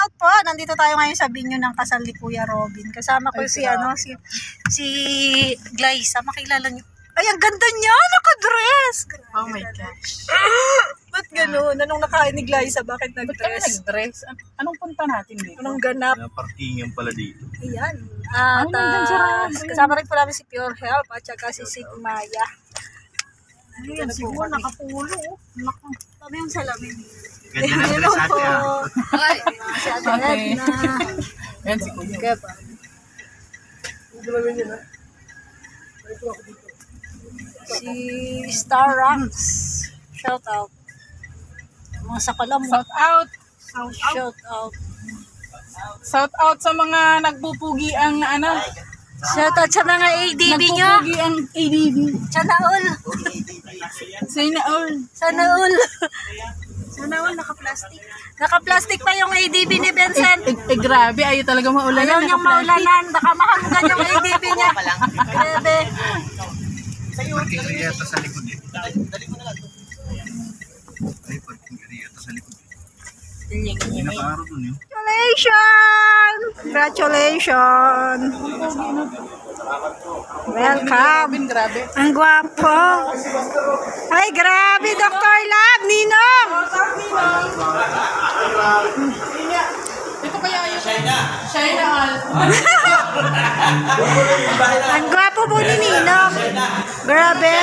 out po. Nandito tayo ngayon sa binyo ng kasal ni Kuya Robin. Kasama ko si Glyza. Makilala niyo. Ay, ang ganda niya. Naka-dress. Oh my gosh. Ba't ganun? Anong nakain ni Glyza? Bakit Ba't kami nag-dress? nag-dress? Anong punta natin dito? Anong ganap? Parkingan pala dito. Ayan. At nandyan si Robin. kasama rin po namin si Pure Health at saka si Sigmaya. Ayan, siguro nakapulo. Naku. Sabi yung salamin. Ganda ng dress ate ah. Ay, si Ate Edna. Ayan si Kuya. Kaya pa. Si Star Ranks. Shout out. Mga sakalam mo. Shout out. Shout out. Shout out sa mga nagpupugi ang ano. Shout out sa mga ADB nyo. Nagpupugi ang ADB. Sana all. Sana all. Sana all. Sana all, naka-plastic. Naka-plastic pa yung ADB ni Vincent. Grabe, ayaw talaga maulanan. Ayaw niyang maulanan. Baka mahamugan yung ADB niya. Grabe. Parking area ito sa likod eh. Ay, parking area ito sa likod. Pinaparo dun yun. Congratulations! Congratulations! Welcome! Grabe. Ang gwapo! Ay, grabe, Dr. Lab! Ninong! Ito kaya yung China all. Ang gwapo po ni Ninong! Grabe!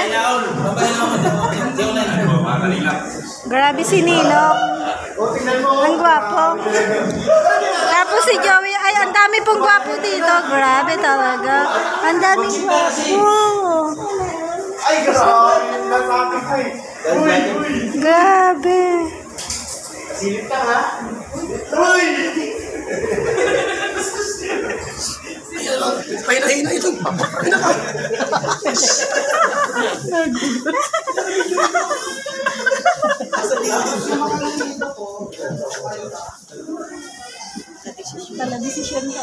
Grabe si Ninong! Ang gwapo! Tapos si Joey, ay, ang dami pong gwapo dito. Grabe talaga. Ang daming gwapo. Ay, grabe. Nasabi ko eh. Grabe. Silip ka ha? Uy! Pahina ito. Pala desisyon ka.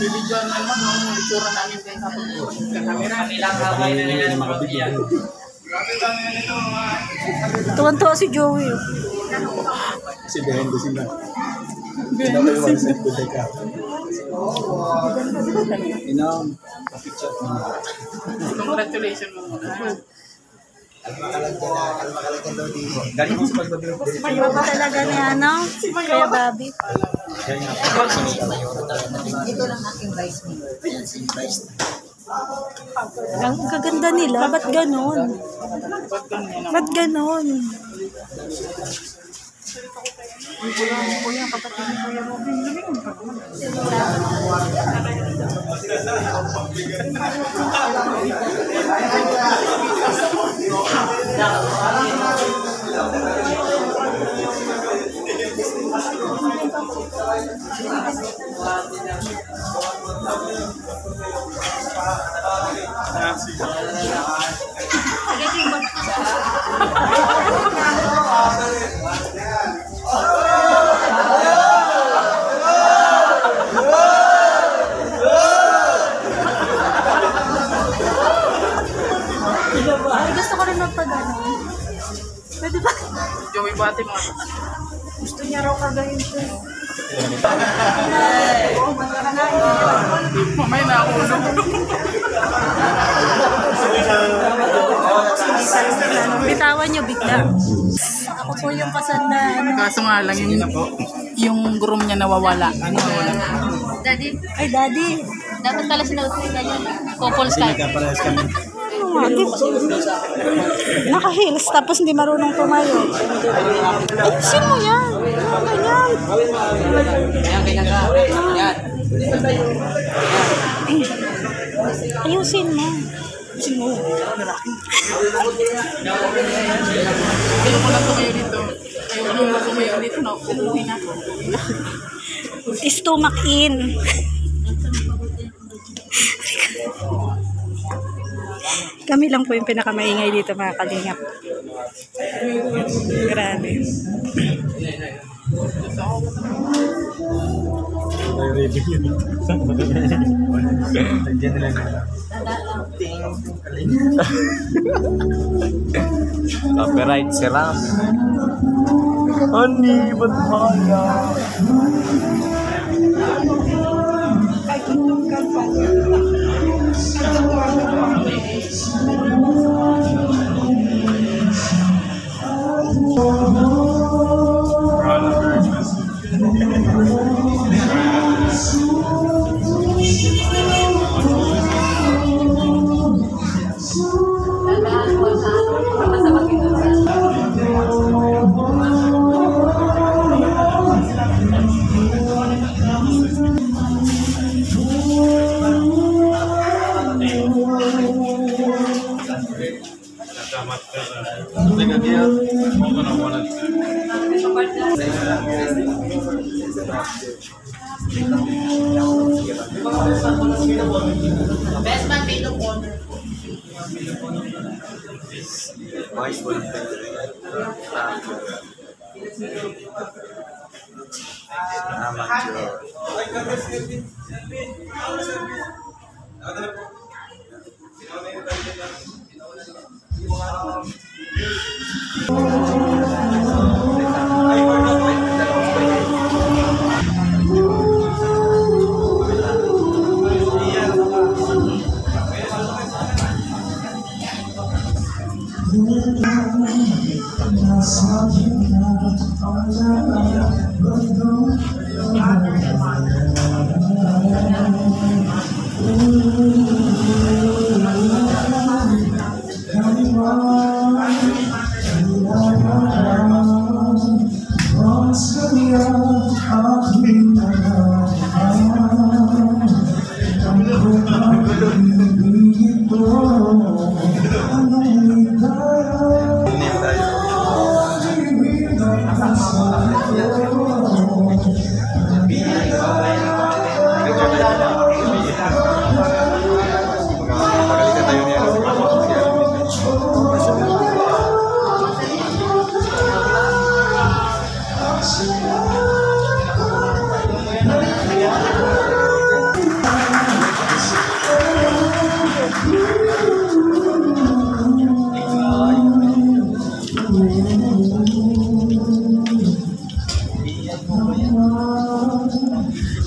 Bibidyoan naman ang itsura namin kay kapag kamera. Nilang haway na nila mga bigyan. Tuwan-tuwa si Joey. Si Behen ko sila. Sila may one set ko teka. Inam. Picture mo. Congratulations mo muna. Galing mo sa pagbabilang. Iba ba talaga ni ano? Kaya Bobby. Ito lang aking vice mayor. Ang kaganda nila. Ba't ganon? Ba't ganon? Ay, gusto ko rin magpagano. Pwede ba? Joey Bati mo. Gusto niya raw kagayin siya. Mamay na ako. Bitawan niyo bigla. Ako po yung kasal na ano. Kaso nga lang yung groom niya nawawala. Ano nawawala? Daddy, Ay, daddy. dapat pala sinuot nila yun. Couples ka. Parehas kami. Naka-heels tapos hindi marunong tumayo. Ayusin mo yan. Ganyan. Ayusin mo. Ayaw ko lang tumayo dito. Ayaw ko lang tumayo dito. Umuwi na ako. Stomach in. Kami lang po yung pinakamaingay dito mga kalingap. Grabe. ready yun. Nandiyan nila nila. Copyright si Ram. Ani, ba't mahal? Best man, made of honor.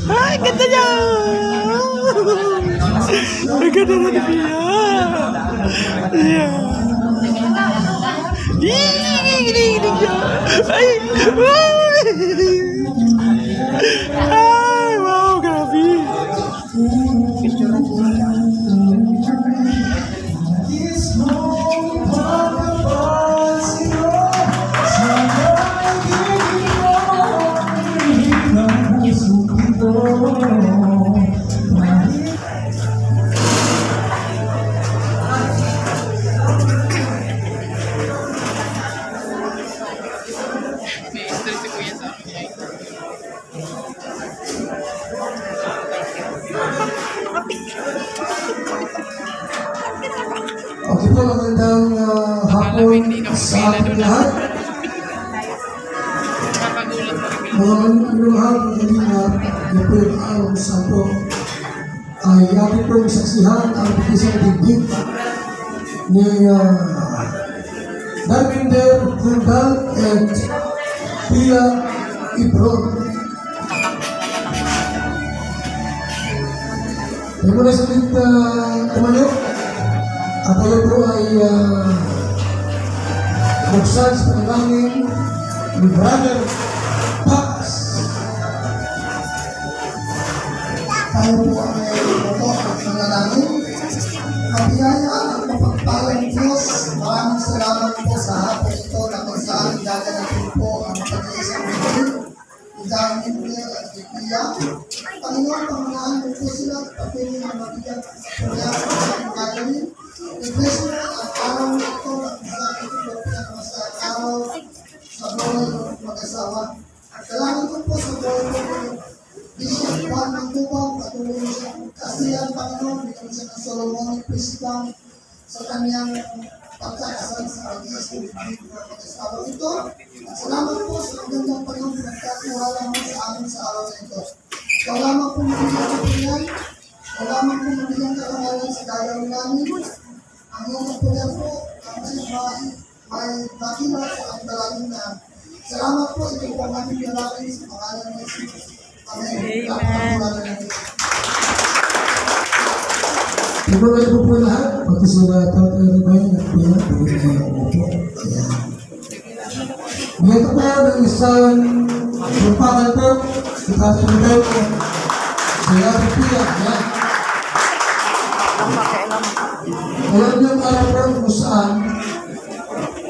Ay, ganda niya! Ang ganda na niya! Ginig niya! Ay! Ay! Wow! Grabe! Okay po, magandang hapon sa ating lahat. Mga manunuluhan ng Kalingap na po yung araw ng Santo ay ating pong saksihan ang isang digdig ni Darwinder Rundal and Pia Ibron. Ay muna sa ulit tumayo at tayo po ay buksan sa panalangin ni Brother Pax. Tayo po ay ito at panalangin. Mabiyayaan at mapagpalang Diyos. Maraming salamat po sa hapon ito na kung saan gaganatin po ang pag-iisang bibig. Idamin po at ipiya. Panginoon, pangunahan mo po sila at papili ng mabiyag sa kanyang gagawin. I-bless mo ang araw na ito at sa ito sa araw sa buhay ng mag-asawa. Kailangan ko po sa buhay ko Bishop Juan ng Tubaw, patuloy siya kasihan, Panginoon, bigyan siya ng Solomonic Wisdom sa kanyang pagkakasal sa pag-iisang bibig ng mag-asawa ito. Salamat po sa magandang Panginoon, pinagkatiwala mo sa amin sa araw na ito. Salamat po mga kapuyan. Salamat po mga kapangalan sa gagawin namin. Ang mga kapuyan po, ang may nakila sa ang dalangin na. Salamat po, ito po ang aming dalangin sa pangalan ng Jesus. Amen. Amen. Ibabay po po lahat, pati sila Tatay Ruben at Pina, pagkakita po po. Ngayon po ng isang lupakan po, si Tatay Ruben po, sila po Pina, yan. Alam niyo para po kung saan,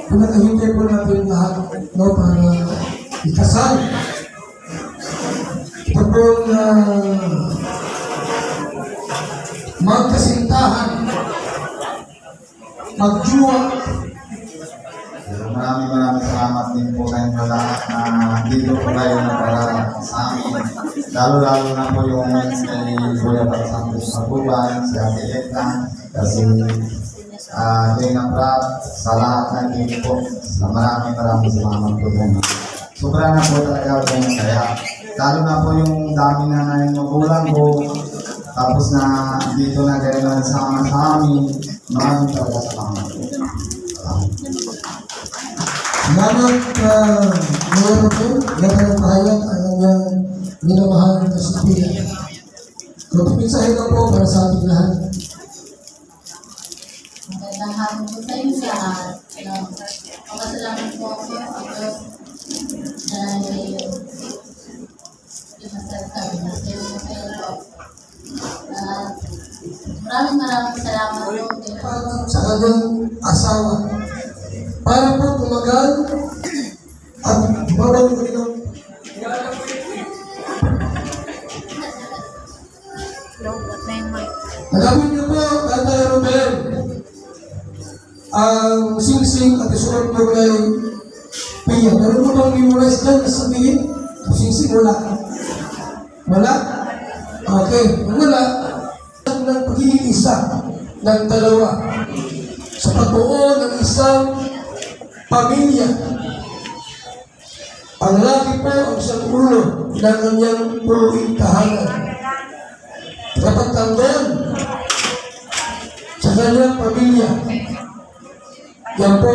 pinakahintay po natin lahat, no, para ikasal. Ito po magkasintahan, magjuwa. Maraming salamat din po kayong lahat na dito po kayo na para sa amin. Lalo na po yung kay Kuya Santos Maguban, si Ate Edna, kasi Dina Prat, sa lahat ng team po. Maraming salamat po din. Sobra na po talaga po kaya. Lalo na po yung dami na magulang ko. Tapos na dito na kayo nagsama sa amin, maraming talaga salamat po. Salamat ngayon po, ganda ng pahayag ang inyong minamahal na Sophia. Kunti mensahe na po para sa ating lahat. Magandang hapon po sa inyo lahat. Pagkasalamat po ako sa Diyos na pinasasal na sa'yo po kayo po. Maraming salamat po Sa kanyang asawa. Para po tumagal at bawal ko rin Alamin niyo po, Tatay Ruben, ang singsing at isuot mo kay Pia. Meron mo bang memorize dyan na sabihin? Singsing wala. Wala? Okay, wala. Ng pagiging isa ng dalawa sa pagbuo ng isang pamilya. Ang lalaki po ang isang ulo ng kanyang puluing tahanan. Dapat tandaan sa kanyang pamilya. Yan po.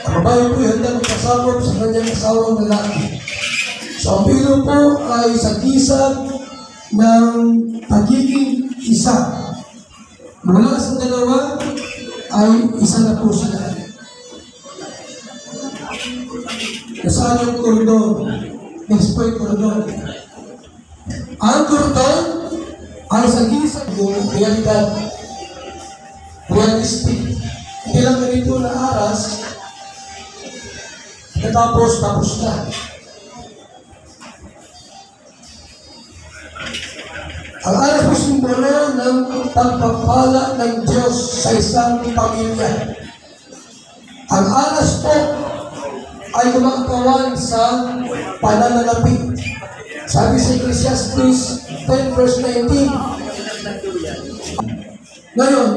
Ang babae po handa magkasabot sa kanyang asawang lalaki. So ang pilo po ay sagisag ng pagiging isa. Mula sa dalawa ay isa na po sila. Nasaan yung kordon? Next po yung kordon. Ang kordon ay sagisag yung realidad. Realistic. Hindi lang ganito na aras tapos na. Ang aras po simbolo ng pagpapala ng Diyos sa isang pamilya. Ang aras po ay kumakatawan sa pananalapi. Sabi sa Ecclesiastes 10 verse 19. Ngayon,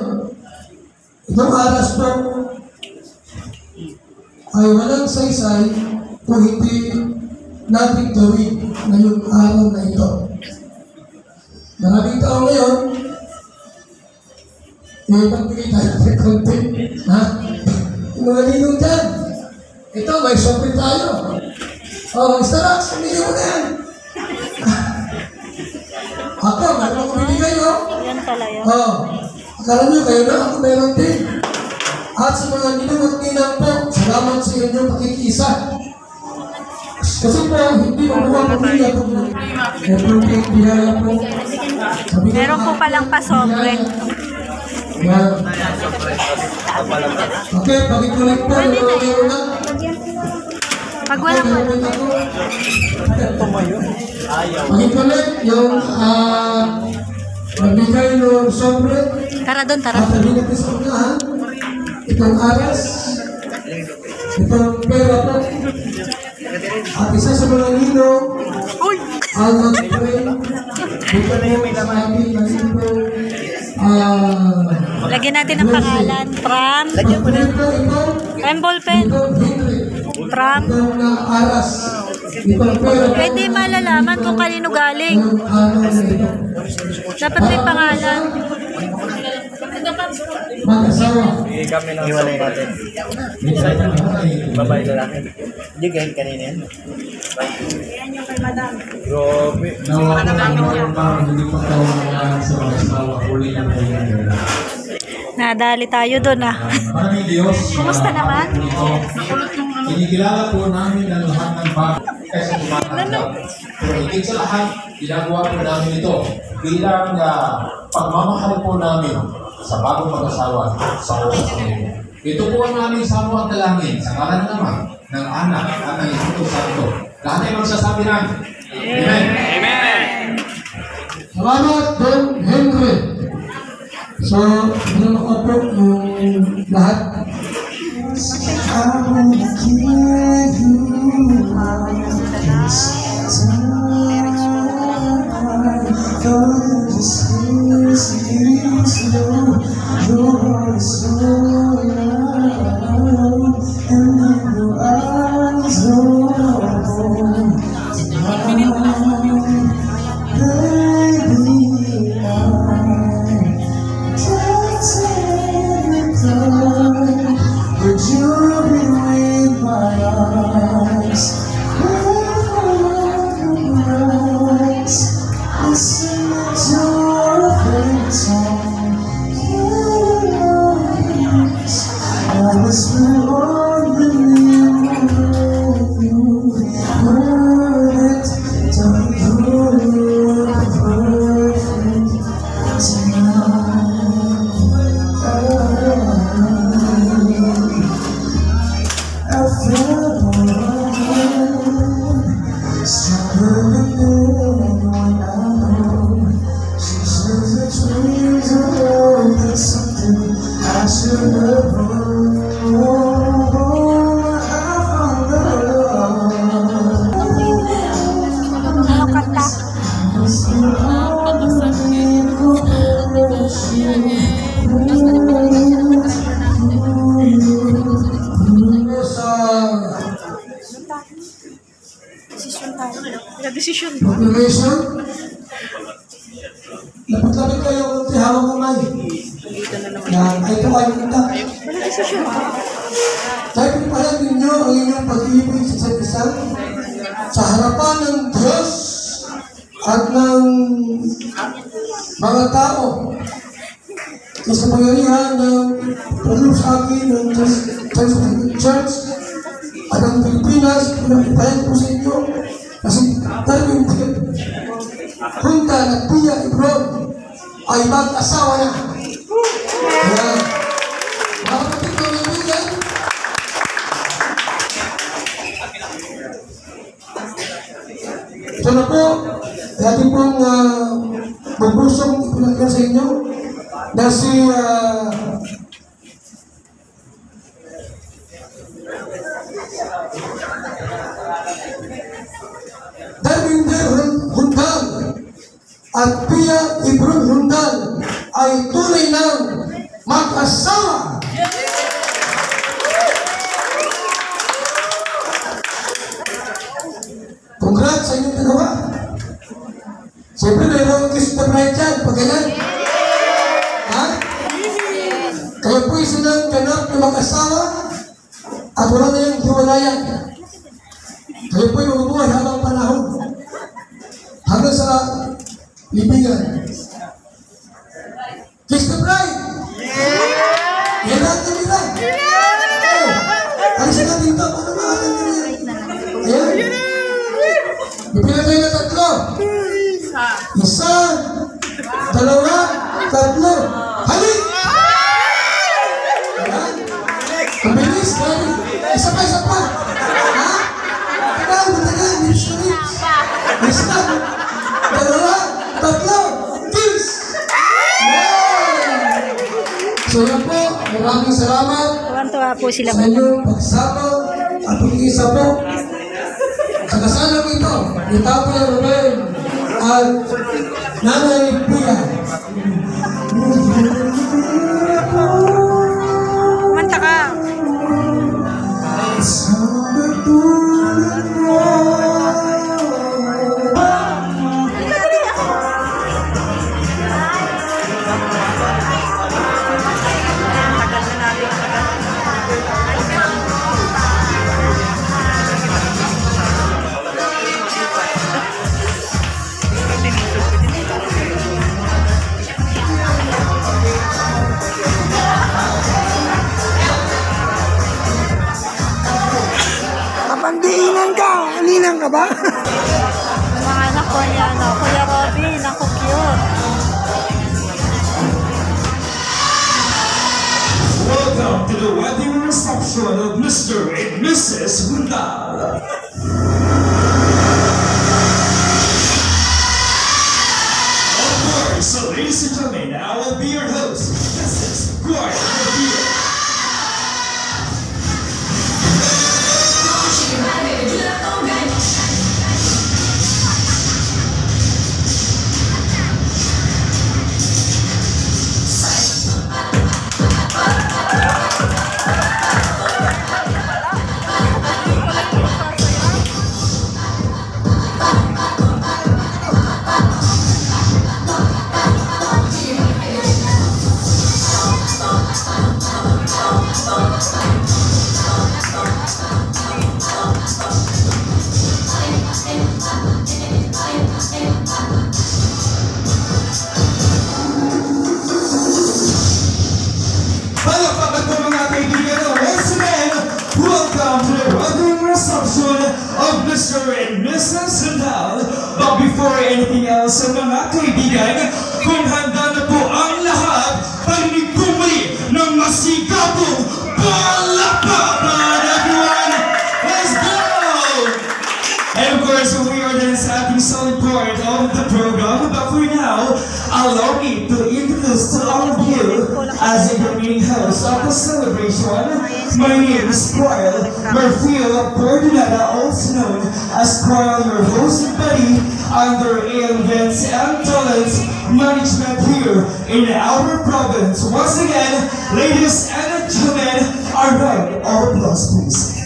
itong aras po ay walang saysay kung hindi natin gawin ngayong araw na ito. Maraming tao ngayon, pagbigay tayo ng konti. Ha? Mga ninong dyan. Ito, may sobrang tayo. Mr. Rax, hindi mo na yan. Ako, meron ako binigay, Yan pala yun. Akala nyo, kayo na ako meron din. At sa mga ninong at ninang po, salamat sa inyong pakikisa. Kasi po, hindi mabuha pamilya po. Meron po yung biyaya po. Meron po palang pasobre. Yan. Okay, pag-ikulit po. Meron na. Pag walang Pag-ikulit yung nagbigay ng sobre. Tara doon, tara. At sabi natin sa unahan, itong aras, itong pera po. At isa sa mga nino, ang mag-pray, dito po sa ating nasipo, Lagyan natin ang pangalan. Pram. pag-pray po ito, Pram ballpen. itong Henry, Pram. itong aras, Pwede malalaman kung kanino galing. Dapat may pangalan. Kami lang iwalay natin. Babae lalaki. Hindi ganyan kanina yan. Grabe. Nadali tayo doon ah. Maraming Diyos. Kumusta naman? Kinikilala po namin ang lahat ng bagay kasi tumatanggap. Pero higit sa lahat, ginagawa po namin ito bilang pagmamahal po namin sa bagong mag-asawa sa oras ng ito. Ito po ang aming samo at dalangin sa ngalan naman ng anak at ng Espiritu Santo. Lahat ay magsasabi ng Amen. Amen! Salamat, Don Henry. So, ano ko po yung lahat? I will give you my Would you be with my eyes? Listen to your favorite song. I whisper on the name of you. Heard it, don't you perfect tonight. I feel stronger than anyone I know. She says the dreams are more than something I should have known. I found love. Proclamation. Lapit-lapit kayo kung tihawang kamay. Yan, ay ito kayo kita. Tayo pinipahayag ninyo ang inyong pag-ibig sa isa't isa sa harapan ng Diyos at ng mga tao. Sa kapangyarihan ng produce sa akin ng Church at ang Pilipinas, pinapipahayag ko sa inyo kasi tayo yung Junta na Pia Ibron ay mag-asawa na. Ayan. Mga kapatid ko ng Pia, ito na po, ating pong magbusong ipinagyan sa inyo na si Darwinder Hundal at Pia Ibron Hundal ay tunay ng mag-asawa. Congrats sa inyong dalawa. Siyempre mayroong kiss the bride dyan, pag ganyan. Ha? Kayo po silang ganap na mag-asawa at wala na yung hiwalayan. Kayo po yung mabuhay habang panahon. Hanggang sa libingan. Kiss the bride! Yan natin nila. Alisin natin ito. Paano maalan nila? Ayan. Ipinagay na tatlo. Isa, dalawa, tatlo. Halik! Ayan. Ang bilis. Isa pa, isa pa. Ha? Tagal, matagal. Lips to lips. Isa, dalawa, tatlo. Kiss! So yan po, maraming salamat Tuwan-tuwa po sila. sa inyong pagsama at pag-iisa po. Sa kasama ko ito, ni Papa Ruben at Nanay Pia. Kumanta ka. Sa natulad mo ka ba? Mga anak ko niya, no? Kuya Robin, ako cute. Welcome to the wedding reception of Mr. and Mrs. Hundal. Of course, so ladies and gentlemen, I will be your host. This is Gordon Revere. Palakpakan po mga kaibigan. Once again, welcome to the wedding reception of Mr. and Mrs. Hundal. But before anything else, mga kaibigan, kung handa na po ang lahat, parinig po muli ng masigapong palakpakan, everyone! Let's go! And of course, we are the ating solid part of the program. But for now, allow me to introduce to all of you as the main host of the celebration. My name is Coil Murphyl Bordonada, also known as Coil, your host and buddy under events and talent management here in our province. Once again, ladies and gentlemen, a round of applause, please.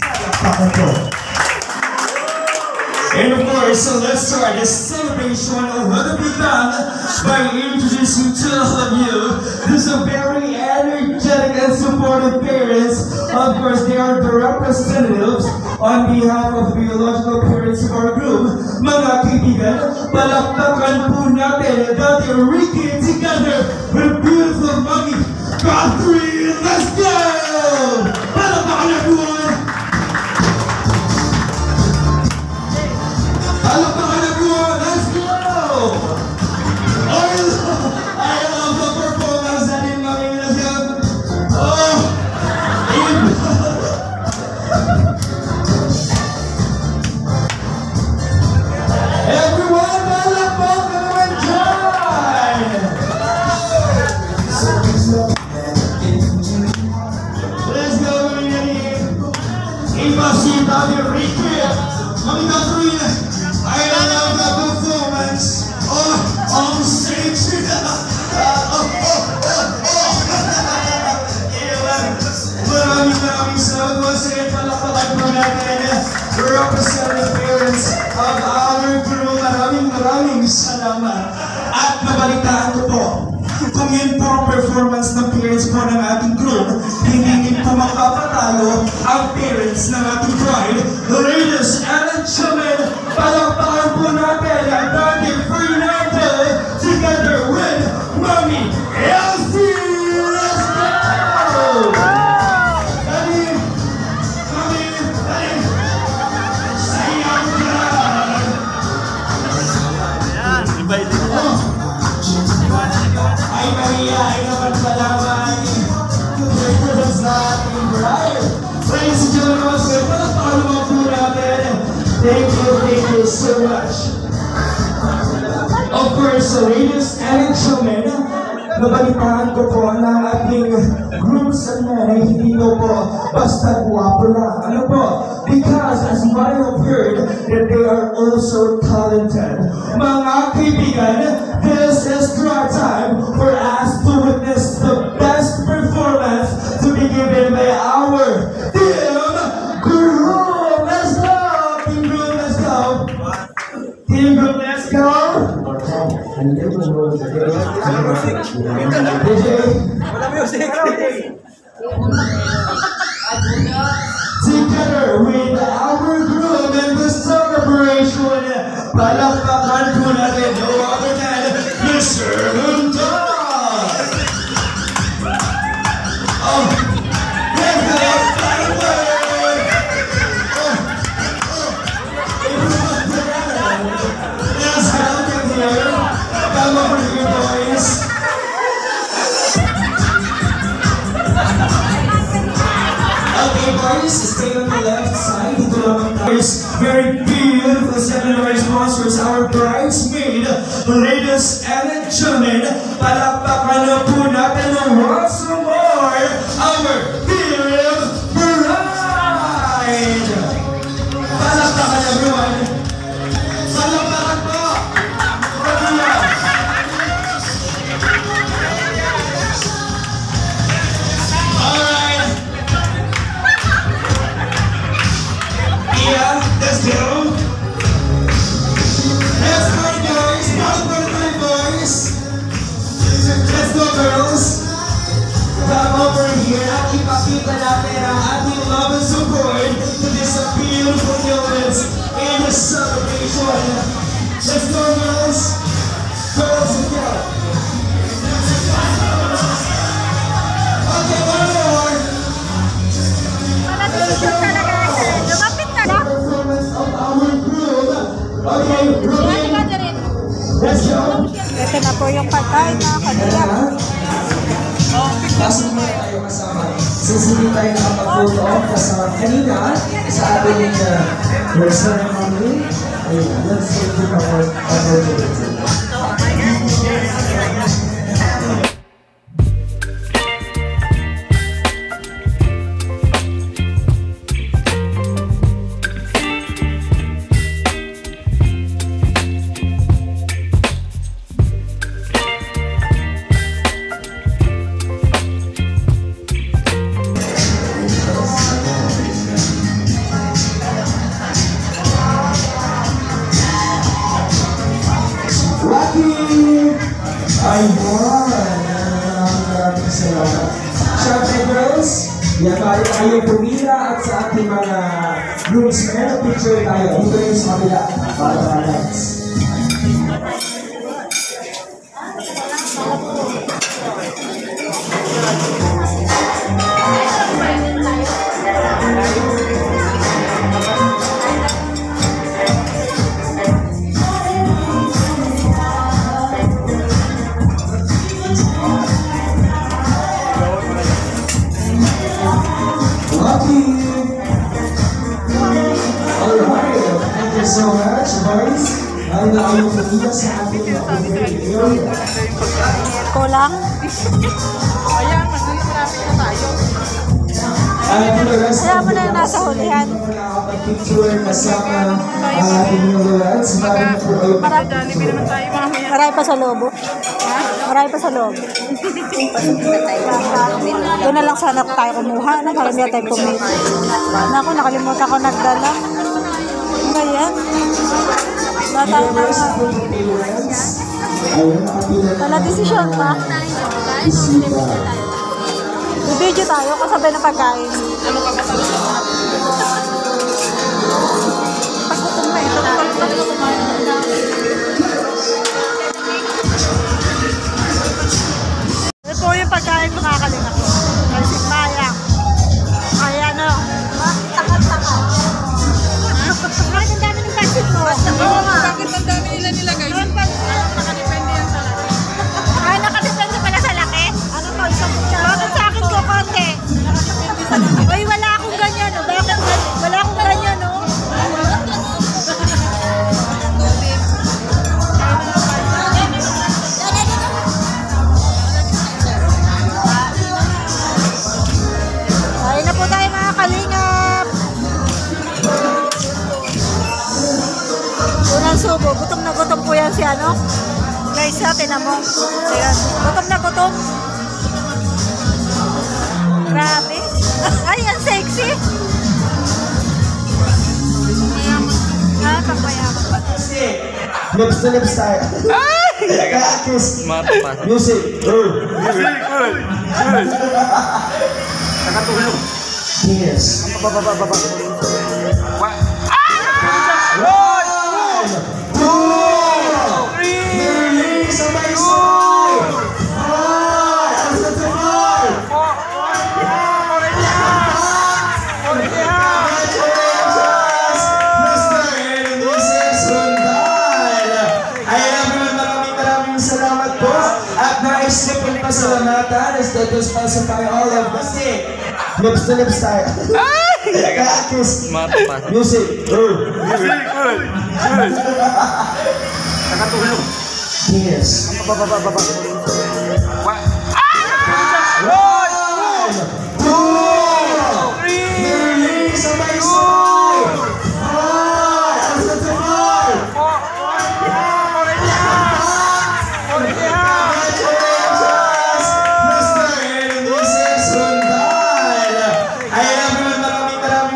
And of course, so let's start this celebration of the big band by introducing to all of you. These are very energetic and supportive parents. Of course, they are the representatives on behalf of the biological parents of our group. Mga kaibigan, palakpakan po natin Daddy Ricky together with beautiful mommy Catherine. Let's go! Palakpakan everyone! Palakpakan everyone! Let's go! I love the performance that in Mami Minasyan. Oh! Everyone, palakpakan and join! Let's go, Mami! Impossible, Daddy Ricky! Mami Catherine! I love the performance on stage. Maraming salamat once again. Palakpakan po natin representative parents of our crew. Maraming salamat. At nabalitaan ko po, kung yun po ang performance ng parents po ng ating group, hindi din po makapatayo ang parents ng ating bride. Ladies and gentlemen, palakpakan po natin ang Daddy Fernando together with Mommy Elsie! Let's go! Daddy! Mommy! Daddy! Sayang ka! Ay Maria, ay naman salamat! Represents na ating bride! Ladies and gentlemen, once again, palakpakan naman po natin. Thank you so much. Of course, ladies and gentlemen, nabalitaan ko po na ating groups na hindi po basta guwapo lang. Ano po? Because as I have heard that they are also talented. Mga kaibigan, this is the right time for us to witness the best performance to be given by our team group. Let's go! Team group, let's go! Team group, let's go! Together with our group in the celebration, palakpakan po natin no other than Mr. Hundal! Oh, let's go! boys, stay on the left side. Dito naman tayo. Very beautiful secondary sponsors, our bridesmaid. Ladies and gentlemen, palakpakan na po natin once more our dear bride. Palakpakan everyone. Palakpakan po. Alright. Yeah, let's go. Let's go, boys. Boys. Let's go, girls. Come over here at ipakita natin ang ating love and support to this beautiful moment in the celebration. Let's go, girls. Girls, let's go. Okay, one more. Malapit talaga siya. Lumapit na lang. Performance of our group. Okay, ready? Let's go. Ito na po yung pagkain na kanila. Pasok muna tayo kasama. Sisili tayo nakapag-photo off kasama kanina sa ating ceremony. Let's take it our opportunity. Maraming salamat. Siyempre girls, yan tayo pumila at sa ating mga groomsmen, picture tayo. Dito yung sa kabila para balance. So much, boys. Ay na kayo pumila sa ating area. Kulang. Kaya mo na nasa hulihan. Nakakapag-picture kasama ang ating newlyweds. Marami pa sa lobo. Marami pa sa lobo. Doon na lang sana tayo kumuha. Nakalimutan tayo pumili. Naku, nakalimutan ko nagdala. Ano yan? Bata na nga. Wala desisyon pa. Video tayo kasabay ng pagkain. Ano ka ba talaga? Pagkutom na ito. Ito yung pagkain makakaling ako. Kasi sayang. Kaya ano, takot-takot. Bakit ang dami ng pasit mo? Bakit ang dami nila nilagay? Nakadepende yan sa laki. Ay, nakadepende pala sa laki? Ano to? Isang kutsara? Bakit sa akin ko konti? Nakadepende sa laki. Ay, wala akong ganyan, no? Bakit? Wala akong ganyan, no? Ayun na po tayo mga kalingap. Unang subo, gutom na gutom po yan si ano. Guys, tinan mo. Ayan. Gutom na gutom. Grabe. Ay, ang sexy. Ah, pagpayaman pa. Lips to lips tayo. Kiss. Music. Nakatulog. Yes. Pasalamatan is to specify all of us. Lips to lips tayo. Kiss. Matapat. Music. Nakatulog. Yes. One, two, three, sabay-sabay.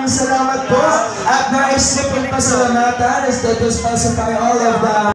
Salamat po at nais niyo pong pasalamatan as that was specify all of the